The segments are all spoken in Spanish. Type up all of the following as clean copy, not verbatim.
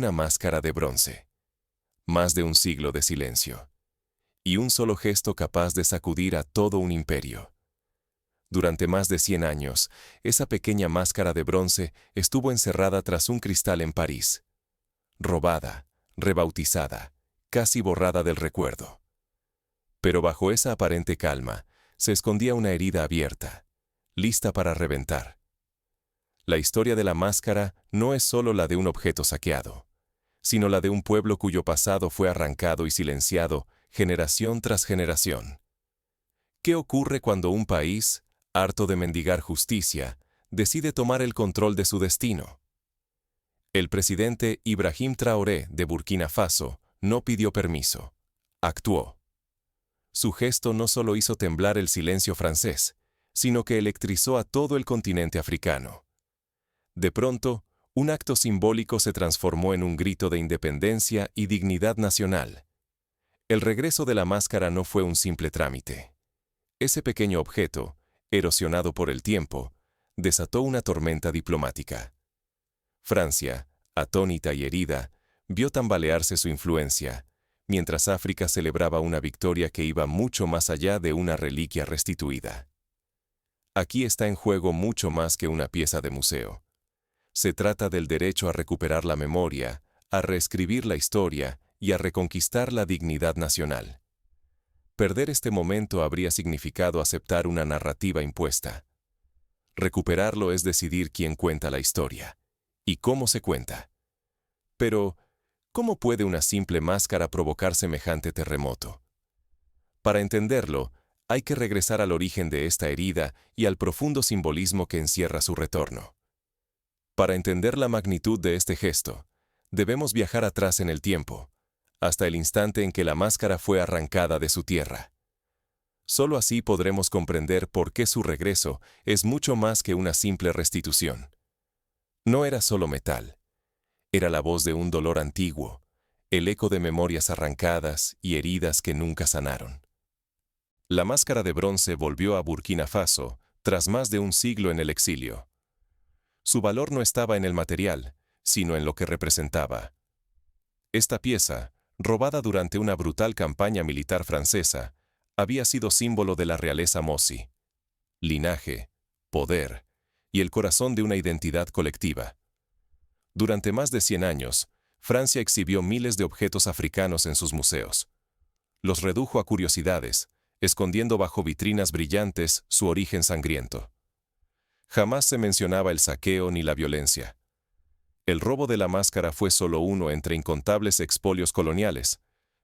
una máscara de bronce. Más de un siglo de silencio. Y un solo gesto capaz de sacudir a todo un imperio. Durante más de 100 años, esa pequeña máscara de bronce estuvo encerrada tras un cristal en París. Robada, rebautizada, casi borrada del recuerdo. Pero bajo esa aparente calma, se escondía una herida abierta, lista para reventar. La historia de la máscara no es solo la de un objeto saqueado, sino la de un pueblo cuyo pasado fue arrancado y silenciado generación tras generación. ¿Qué ocurre cuando un país, harto de mendigar justicia, decide tomar el control de su destino? El presidente Ibrahim Traoré de Burkina Faso no pidió permiso, actuó. Su gesto no solo hizo temblar el silencio francés, sino que electrizó a todo el continente africano. De pronto, un acto simbólico se transformó en un grito de independencia y dignidad nacional. El regreso de la máscara no fue un simple trámite. Ese pequeño objeto, erosionado por el tiempo, desató una tormenta diplomática. Francia, atónita y herida, vio tambalearse su influencia, mientras África celebraba una victoria que iba mucho más allá de una reliquia restituida. Aquí está en juego mucho más que una pieza de museo. Se trata del derecho a recuperar la memoria, a reescribir la historia y a reconquistar la dignidad nacional. Perder este momento habría significado aceptar una narrativa impuesta. Recuperarlo es decidir quién cuenta la historia y cómo se cuenta. Pero, ¿cómo puede una simple máscara provocar semejante terremoto? Para entenderlo, hay que regresar al origen de esta herida y al profundo simbolismo que encierra su retorno. Para entender la magnitud de este gesto, debemos viajar atrás en el tiempo, hasta el instante en que la máscara fue arrancada de su tierra. Solo así podremos comprender por qué su regreso es mucho más que una simple restitución. No era solo metal. Era la voz de un dolor antiguo, el eco de memorias arrancadas y heridas que nunca sanaron. La máscara de bronce volvió a Burkina Faso tras más de un siglo en el exilio. Su valor no estaba en el material, sino en lo que representaba. Esta pieza, robada durante una brutal campaña militar francesa, había sido símbolo de la realeza Mossi. Linaje, poder y el corazón de una identidad colectiva. Durante más de 100 años, Francia exhibió miles de objetos africanos en sus museos. Los redujo a curiosidades, escondiendo bajo vitrinas brillantes su origen sangriento. Jamás se mencionaba el saqueo ni la violencia. El robo de la máscara fue solo uno entre incontables expolios coloniales,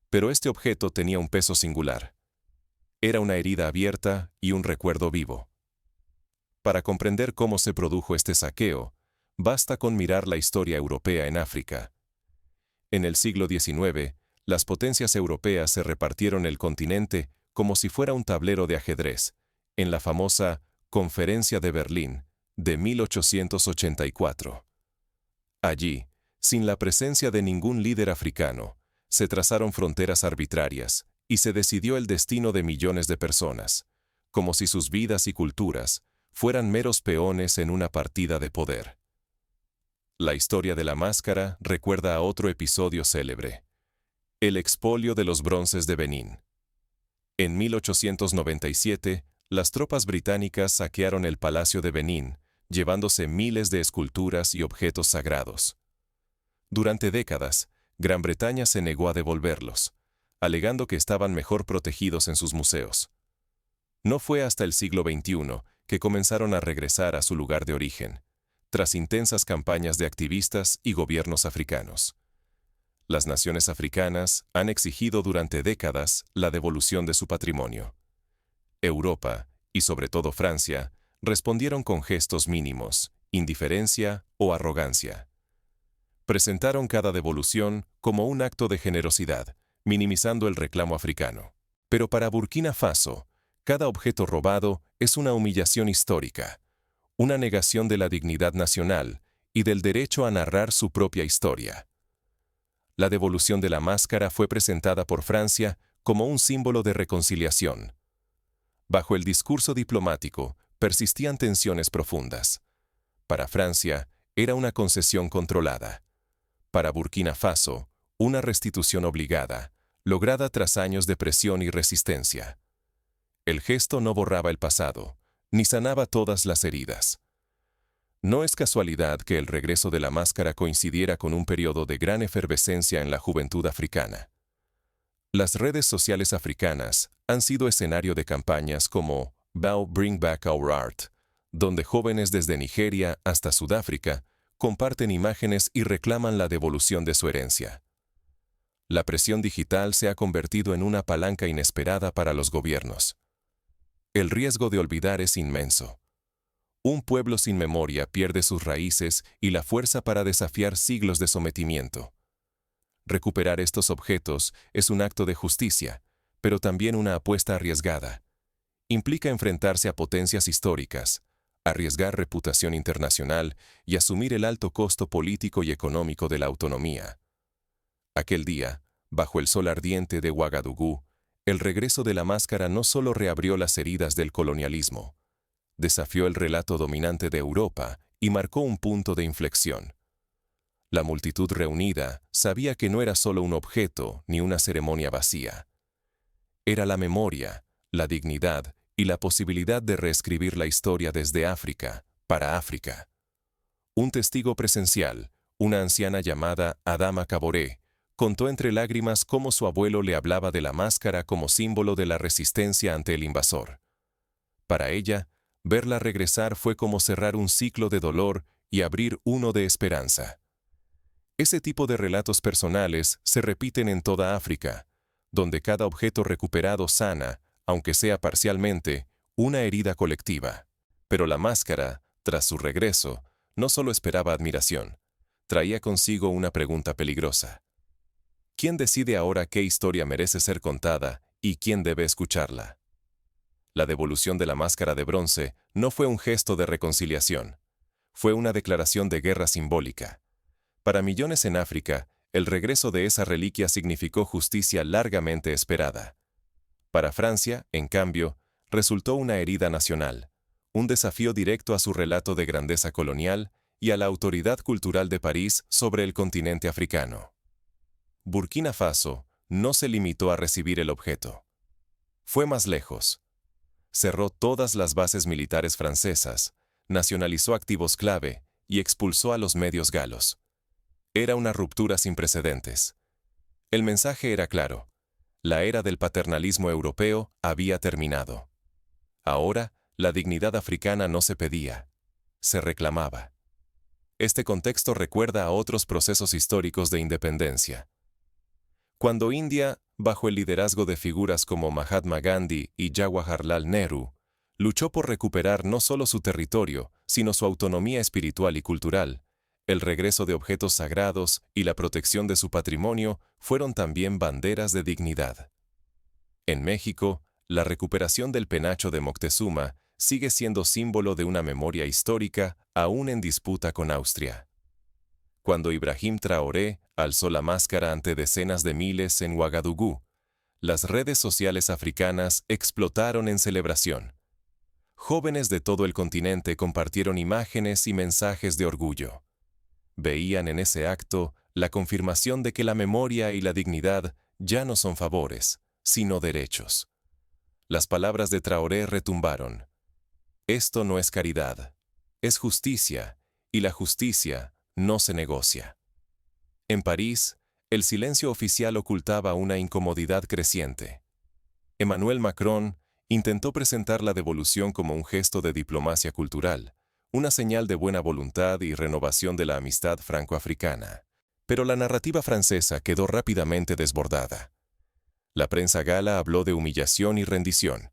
pero este objeto tenía un peso singular. Era una herida abierta y un recuerdo vivo. Para comprender cómo se produjo este saqueo, basta con mirar la historia europea en África. En el siglo XIX, las potencias europeas se repartieron el continente como si fuera un tablero de ajedrez, en la famosa Conferencia de Berlín de 1884. Allí, sin la presencia de ningún líder africano, se trazaron fronteras arbitrarias y se decidió el destino de millones de personas, como si sus vidas y culturas fueran meros peones en una partida de poder. La historia de la máscara recuerda a otro episodio célebre: el expolio de los bronces de Benín. En 1897, las tropas británicas saquearon el Palacio de Benín, llevándose miles de esculturas y objetos sagrados. Durante décadas, Gran Bretaña se negó a devolverlos, alegando que estaban mejor protegidos en sus museos. No fue hasta el siglo XXI que comenzaron a regresar a su lugar de origen, tras intensas campañas de activistas y gobiernos africanos. Las naciones africanas han exigido durante décadas la devolución de su patrimonio. Europa, y sobre todo Francia, respondieron con gestos mínimos, indiferencia o arrogancia. Presentaron cada devolución como un acto de generosidad, minimizando el reclamo africano. Pero para Burkina Faso, cada objeto robado es una humillación histórica, una negación de la dignidad nacional y del derecho a narrar su propia historia. La devolución de la máscara fue presentada por Francia como un símbolo de reconciliación. Bajo el discurso diplomático, persistían tensiones profundas. Para Francia, era una concesión controlada. Para Burkina Faso, una restitución obligada, lograda tras años de presión y resistencia. El gesto no borraba el pasado, ni sanaba todas las heridas. No es casualidad que el regreso de la máscara coincidiera con un periodo de gran efervescencia en la juventud africana. Las redes sociales africanas han sido escenario de campañas como Bow Bring Back Our Art, donde jóvenes desde Nigeria hasta Sudáfrica comparten imágenes y reclaman la devolución de su herencia. La presión digital se ha convertido en una palanca inesperada para los gobiernos. El riesgo de olvidar es inmenso. Un pueblo sin memoria pierde sus raíces y la fuerza para desafiar siglos de sometimiento. Recuperar estos objetos es un acto de justicia, pero también una apuesta arriesgada. Implica enfrentarse a potencias históricas, arriesgar reputación internacional y asumir el alto costo político y económico de la autonomía. Aquel día, bajo el sol ardiente de Ouagadougou, el regreso de la máscara no solo reabrió las heridas del colonialismo, desafió el relato dominante de Europa y marcó un punto de inflexión. La multitud reunida sabía que no era solo un objeto ni una ceremonia vacía. Era la memoria, la dignidad y la posibilidad de reescribir la historia desde África, para África. Un testigo presencial, una anciana llamada Adama Kaboré, contó entre lágrimas cómo su abuelo le hablaba de la máscara como símbolo de la resistencia ante el invasor. Para ella, verla regresar fue como cerrar un ciclo de dolor y abrir uno de esperanza. Ese tipo de relatos personales se repiten en toda África, donde cada objeto recuperado sana, aunque sea parcialmente, una herida colectiva. Pero la máscara, tras su regreso, no solo esperaba admiración, traía consigo una pregunta peligrosa. ¿Quién decide ahora qué historia merece ser contada y quién debe escucharla? La devolución de la máscara de bronce no fue un gesto de reconciliación, fue una declaración de guerra simbólica. Para millones en África, el regreso de esa reliquia significó justicia largamente esperada. Para Francia, en cambio, resultó una herida nacional, un desafío directo a su relato de grandeza colonial y a la autoridad cultural de París sobre el continente africano. Burkina Faso no se limitó a recibir el objeto. Fue más lejos. Cerró todas las bases militares francesas, nacionalizó activos clave y expulsó a los medios galos. Era una ruptura sin precedentes. El mensaje era claro. La era del paternalismo europeo había terminado. Ahora, la dignidad africana no se pedía, se reclamaba. Este contexto recuerda a otros procesos históricos de independencia. Cuando India, bajo el liderazgo de figuras como Mahatma Gandhi y Jawaharlal Nehru, luchó por recuperar no solo su territorio, sino su autonomía espiritual y cultural, el regreso de objetos sagrados y la protección de su patrimonio fueron también banderas de dignidad. En México, la recuperación del penacho de Moctezuma sigue siendo símbolo de una memoria histórica aún en disputa con Austria. Cuando Ibrahim Traoré alzó la máscara ante decenas de miles en Ouagadougou, las redes sociales africanas explotaron en celebración. Jóvenes de todo el continente compartieron imágenes y mensajes de orgullo. Veían en ese acto la confirmación de que la memoria y la dignidad ya no son favores, sino derechos. Las palabras de Traoré retumbaron. Esto no es caridad, es justicia, y la justicia no se negocia. En París, el silencio oficial ocultaba una incomodidad creciente. Emmanuel Macron intentó presentar la devolución como un gesto de diplomacia cultural, una señal de buena voluntad y renovación de la amistad franco-africana. Pero la narrativa francesa quedó rápidamente desbordada. La prensa gala habló de humillación y rendición.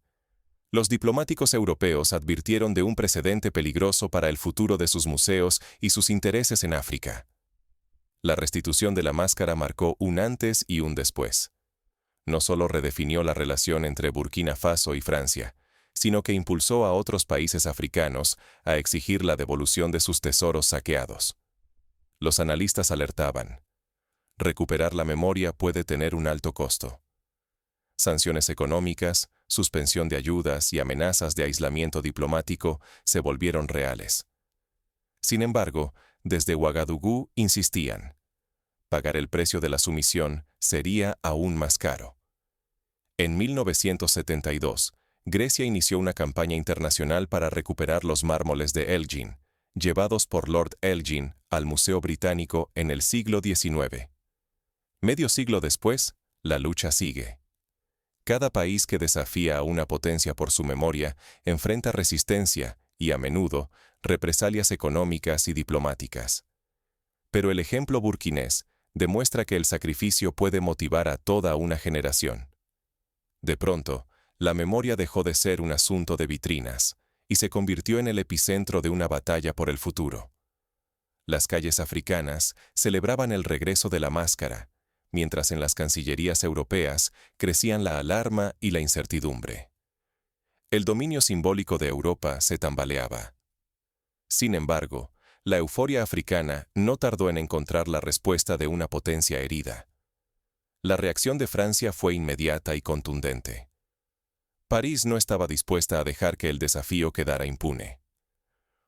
Los diplomáticos europeos advirtieron de un precedente peligroso para el futuro de sus museos y sus intereses en África. La restitución de la máscara marcó un antes y un después. No solo redefinió la relación entre Burkina Faso y Francia, sino que impulsó a otros países africanos a exigir la devolución de sus tesoros saqueados. Los analistas alertaban. Recuperar la memoria puede tener un alto costo. Sanciones económicas, suspensión de ayudas y amenazas de aislamiento diplomático se volvieron reales. Sin embargo, desde Ouagadougou insistían. Pagar el precio de la sumisión sería aún más caro. En 1972, Grecia inició una campaña internacional para recuperar los mármoles de Elgin, llevados por Lord Elgin al Museo Británico en el siglo XIX. Medio siglo después, la lucha sigue. Cada país que desafía a una potencia por su memoria enfrenta resistencia y, a menudo, represalias económicas y diplomáticas. Pero el ejemplo burkinés demuestra que el sacrificio puede motivar a toda una generación. De pronto, la memoria dejó de ser un asunto de vitrinas y se convirtió en el epicentro de una batalla por el futuro. Las calles africanas celebraban el regreso de la máscara, mientras en las cancillerías europeas crecían la alarma y la incertidumbre. El dominio simbólico de Europa se tambaleaba. Sin embargo, la euforia africana no tardó en encontrar la respuesta de una potencia herida. La reacción de Francia fue inmediata y contundente. París no estaba dispuesta a dejar que el desafío quedara impune.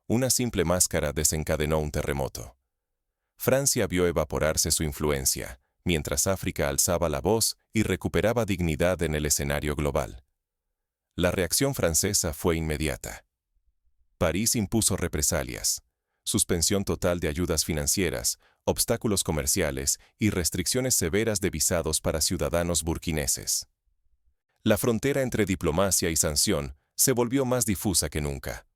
Una simple máscara desencadenó un terremoto. Francia vio evaporarse su influencia, mientras África alzaba la voz y recuperaba dignidad en el escenario global. La reacción francesa fue inmediata. París impuso represalias, suspensión total de ayudas financieras, obstáculos comerciales y restricciones severas de visados para ciudadanos burkineses. La frontera entre diplomacia y sanción se volvió más difusa que nunca.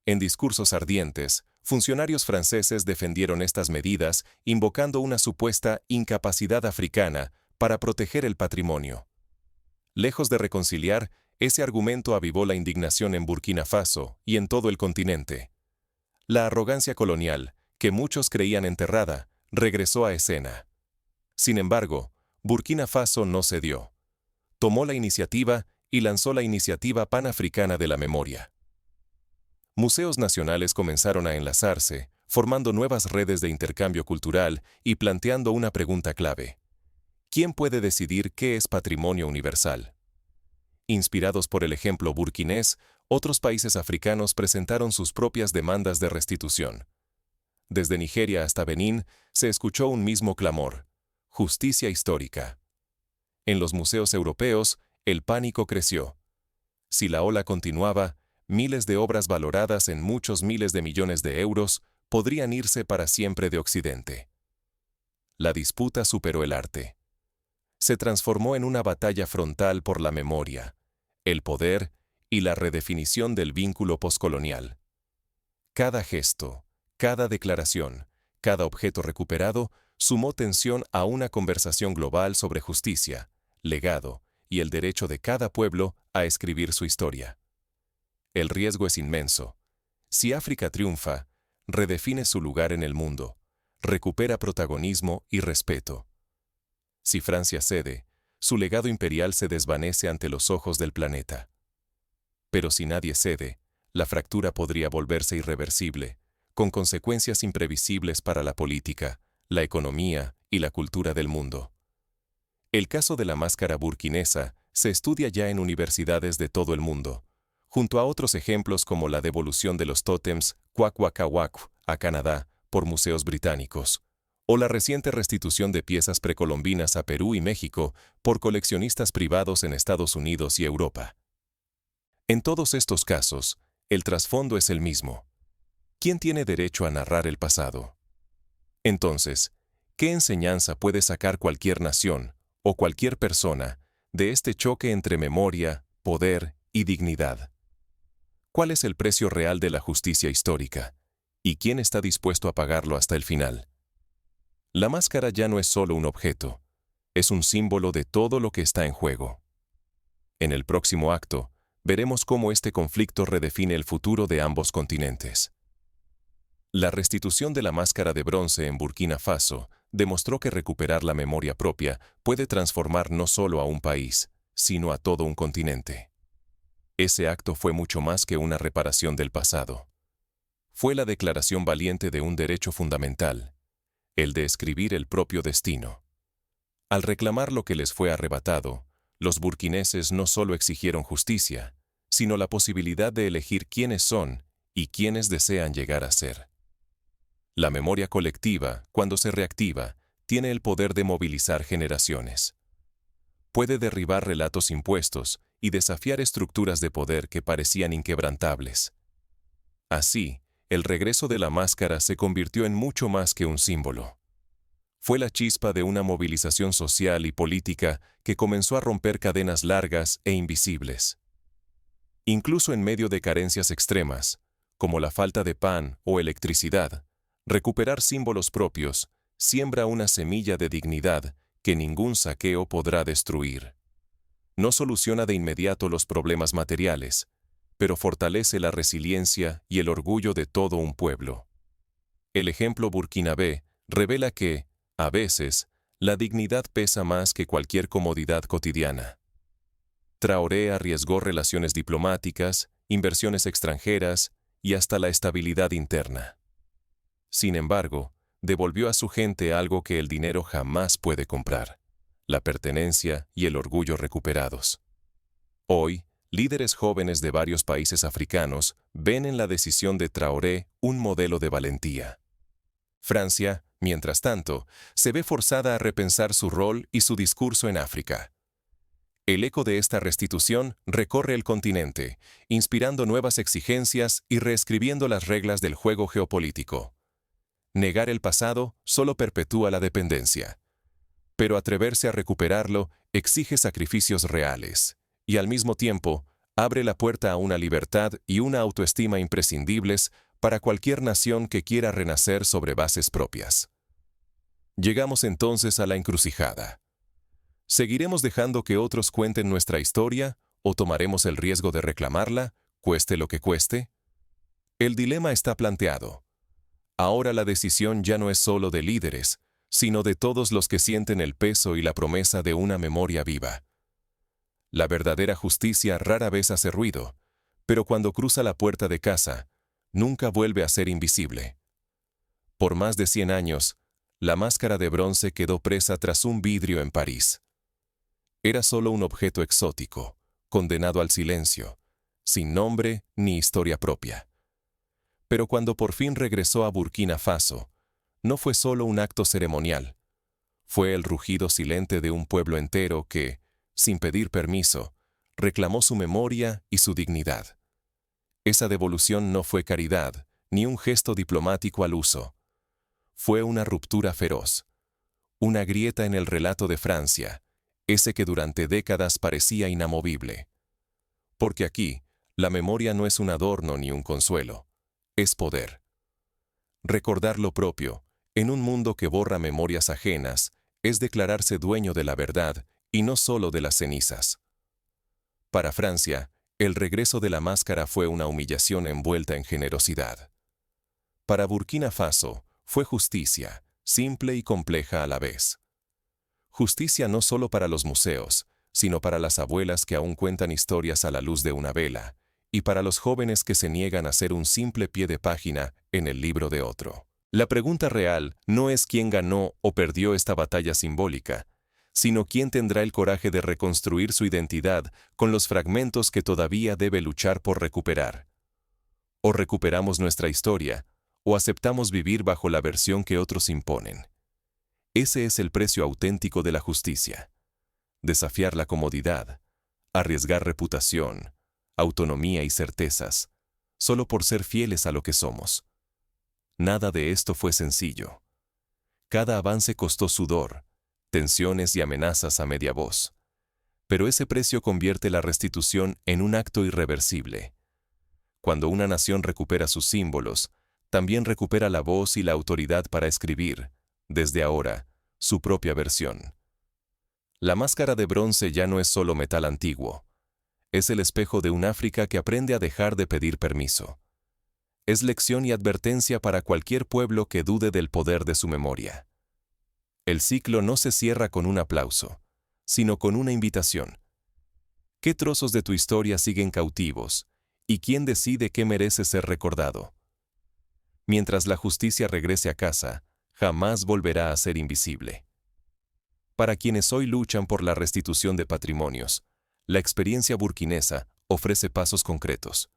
En discursos ardientes, funcionarios franceses defendieron estas medidas invocando una supuesta incapacidad africana para proteger el patrimonio. Lejos de reconciliar, ese argumento avivó la indignación en Burkina Faso y en todo el continente. La arrogancia colonial, que muchos creían enterrada, regresó a escena. Sin embargo, Burkina Faso no cedió. Tomó la iniciativa y lanzó la Iniciativa Panafricana de la Memoria. Museos nacionales comenzaron a enlazarse, formando nuevas redes de intercambio cultural y planteando una pregunta clave. ¿Quién puede decidir qué es patrimonio universal? Inspirados por el ejemplo burkinés, otros países africanos presentaron sus propias demandas de restitución. Desde Nigeria hasta Benín se escuchó un mismo clamor: justicia histórica. En los museos europeos, el pánico creció. Si la ola continuaba, miles de obras valoradas en muchos miles de millones de euros podrían irse para siempre de Occidente. La disputa superó el arte. Se transformó en una batalla frontal por la memoria, el poder y la redefinición del vínculo poscolonial. Cada gesto, cada declaración, cada objeto recuperado sumó tensión a una conversación global sobre justicia, legado y el derecho de cada pueblo a escribir su historia. El riesgo es inmenso. Si África triunfa, redefine su lugar en el mundo, recupera protagonismo y respeto. Si Francia cede, su legado imperial se desvanece ante los ojos del planeta. Pero si nadie cede, la fractura podría volverse irreversible, con consecuencias imprevisibles para la política, la economía y la cultura del mundo. El caso de la máscara burkinesa se estudia ya en universidades de todo el mundo, junto a otros ejemplos como la devolución de los tótems Kwakwaka'wakw a Canadá por museos británicos, o la reciente restitución de piezas precolombinas a Perú y México por coleccionistas privados en Estados Unidos y Europa. En todos estos casos, el trasfondo es el mismo. ¿Quién tiene derecho a narrar el pasado? Entonces, ¿qué enseñanza puede sacar cualquier nación o cualquier persona de este choque entre memoria, poder y dignidad? ¿Cuál es el precio real de la justicia histórica? ¿Y quién está dispuesto a pagarlo hasta el final? La máscara ya no es solo un objeto, es un símbolo de todo lo que está en juego. En el próximo acto, veremos cómo este conflicto redefine el futuro de ambos continentes. La restitución de la máscara de bronce en Burkina Faso demostró que recuperar la memoria propia puede transformar no solo a un país, sino a todo un continente. Ese acto fue mucho más que una reparación del pasado. Fue la declaración valiente de un derecho fundamental, el de escribir el propio destino. Al reclamar lo que les fue arrebatado, los burkineses no solo exigieron justicia, sino la posibilidad de elegir quiénes son y quiénes desean llegar a ser. La memoria colectiva, cuando se reactiva, tiene el poder de movilizar generaciones. Puede derribar relatos impuestos y desafiar estructuras de poder que parecían inquebrantables. Así, el regreso de la máscara se convirtió en mucho más que un símbolo. Fue la chispa de una movilización social y política que comenzó a romper cadenas largas e invisibles. Incluso en medio de carencias extremas, como la falta de pan o electricidad, recuperar símbolos propios siembra una semilla de dignidad que ningún saqueo podrá destruir. No soluciona de inmediato los problemas materiales, pero fortalece la resiliencia y el orgullo de todo un pueblo. El ejemplo burkinabé revela que, a veces, la dignidad pesa más que cualquier comodidad cotidiana. Traoré arriesgó relaciones diplomáticas, inversiones extranjeras y hasta la estabilidad interna. Sin embargo, devolvió a su gente algo que el dinero jamás puede comprar: la pertenencia y el orgullo recuperados. Hoy, líderes jóvenes de varios países africanos ven en la decisión de Traoré un modelo de valentía. Francia, mientras tanto, se ve forzada a repensar su rol y su discurso en África. El eco de esta restitución recorre el continente, inspirando nuevas exigencias y reescribiendo las reglas del juego geopolítico. Negar el pasado solo perpetúa la dependencia. Pero atreverse a recuperarlo exige sacrificios reales, y al mismo tiempo abre la puerta a una libertad y una autoestima imprescindibles para cualquier nación que quiera renacer sobre bases propias. Llegamos entonces a la encrucijada. ¿Seguiremos dejando que otros cuenten nuestra historia o tomaremos el riesgo de reclamarla, cueste lo que cueste? El dilema está planteado. Ahora la decisión ya no es solo de líderes, sino de todos los que sienten el peso y la promesa de una memoria viva. La verdadera justicia rara vez hace ruido, pero cuando cruza la puerta de casa, nunca vuelve a ser invisible. Por más de 100 años, la máscara de bronce quedó presa tras un vidrio en París. Era solo un objeto exótico, condenado al silencio, sin nombre ni historia propia. Pero cuando por fin regresó a Burkina Faso, no fue solo un acto ceremonial. Fue el rugido silente de un pueblo entero que, sin pedir permiso, reclamó su memoria y su dignidad. Esa devolución no fue caridad, ni un gesto diplomático al uso. Fue una ruptura feroz, una grieta en el relato de Francia, ese que durante décadas parecía inamovible. Porque aquí, la memoria no es un adorno ni un consuelo, es poder. Recordar lo propio, en un mundo que borra memorias ajenas, es declararse dueño de la verdad y no solo de las cenizas. Para Francia, el regreso de la máscara fue una humillación envuelta en generosidad. Para Burkina Faso, fue justicia, simple y compleja a la vez. Justicia no solo para los museos, sino para las abuelas que aún cuentan historias a la luz de una vela, y para los jóvenes que se niegan a ser un simple pie de página en el libro de otro. La pregunta real no es quién ganó o perdió esta batalla simbólica, sino quién tendrá el coraje de reconstruir su identidad con los fragmentos que todavía debe luchar por recuperar. O recuperamos nuestra historia, o aceptamos vivir bajo la versión que otros imponen. Ese es el precio auténtico de la justicia. Desafiar la comodidad, arriesgar reputación, autonomía y certezas, solo por ser fieles a lo que somos. Nada de esto fue sencillo. Cada avance costó sudor, tensiones y amenazas a media voz. Pero ese precio convierte la restitución en un acto irreversible. Cuando una nación recupera sus símbolos, también recupera la voz y la autoridad para escribir, desde ahora, su propia versión. La máscara de bronce ya no es solo metal antiguo. Es el espejo de un África que aprende a dejar de pedir permiso. Es lección y advertencia para cualquier pueblo que dude del poder de su memoria. El ciclo no se cierra con un aplauso, sino con una invitación. ¿Qué trozos de tu historia siguen cautivos? ¿Y quién decide qué merece ser recordado? Mientras la justicia regrese a casa, jamás volverá a ser invisible. Para quienes hoy luchan por la restitución de patrimonios, la experiencia burkinesa ofrece pasos concretos.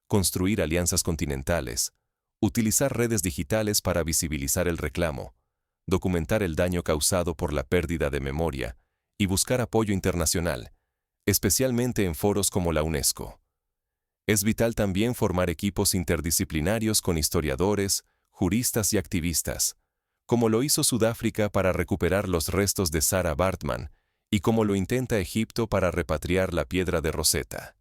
Construir alianzas continentales, utilizar redes digitales para visibilizar el reclamo, documentar el daño causado por la pérdida de memoria y buscar apoyo internacional, especialmente en foros como la UNESCO. Es vital también formar equipos interdisciplinarios con historiadores, juristas y activistas, como lo hizo Sudáfrica para recuperar los restos de Sarah Baartman y como lo intenta Egipto para repatriar la piedra de Rosetta.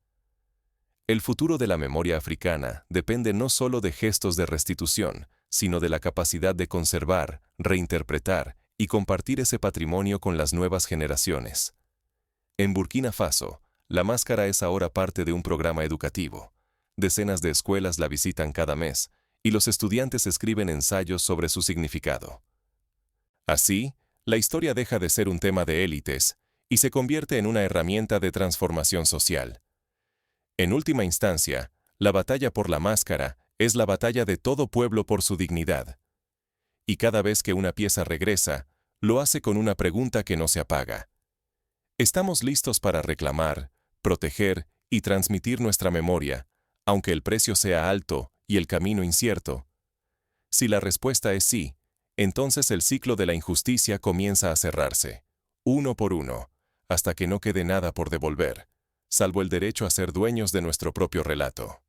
El futuro de la memoria africana depende no solo de gestos de restitución, sino de la capacidad de conservar, reinterpretar y compartir ese patrimonio con las nuevas generaciones. En Burkina Faso, la máscara es ahora parte de un programa educativo. Decenas de escuelas la visitan cada mes, y los estudiantes escriben ensayos sobre su significado. Así, la historia deja de ser un tema de élites y se convierte en una herramienta de transformación social. En última instancia, la batalla por la máscara es la batalla de todo pueblo por su dignidad. Y cada vez que una pieza regresa, lo hace con una pregunta que no se apaga. ¿Estamos listos para reclamar, proteger y transmitir nuestra memoria, aunque el precio sea alto y el camino incierto? Si la respuesta es sí, entonces el ciclo de la injusticia comienza a cerrarse, uno por uno, hasta que no quede nada por devolver, salvo el derecho a ser dueños de nuestro propio relato.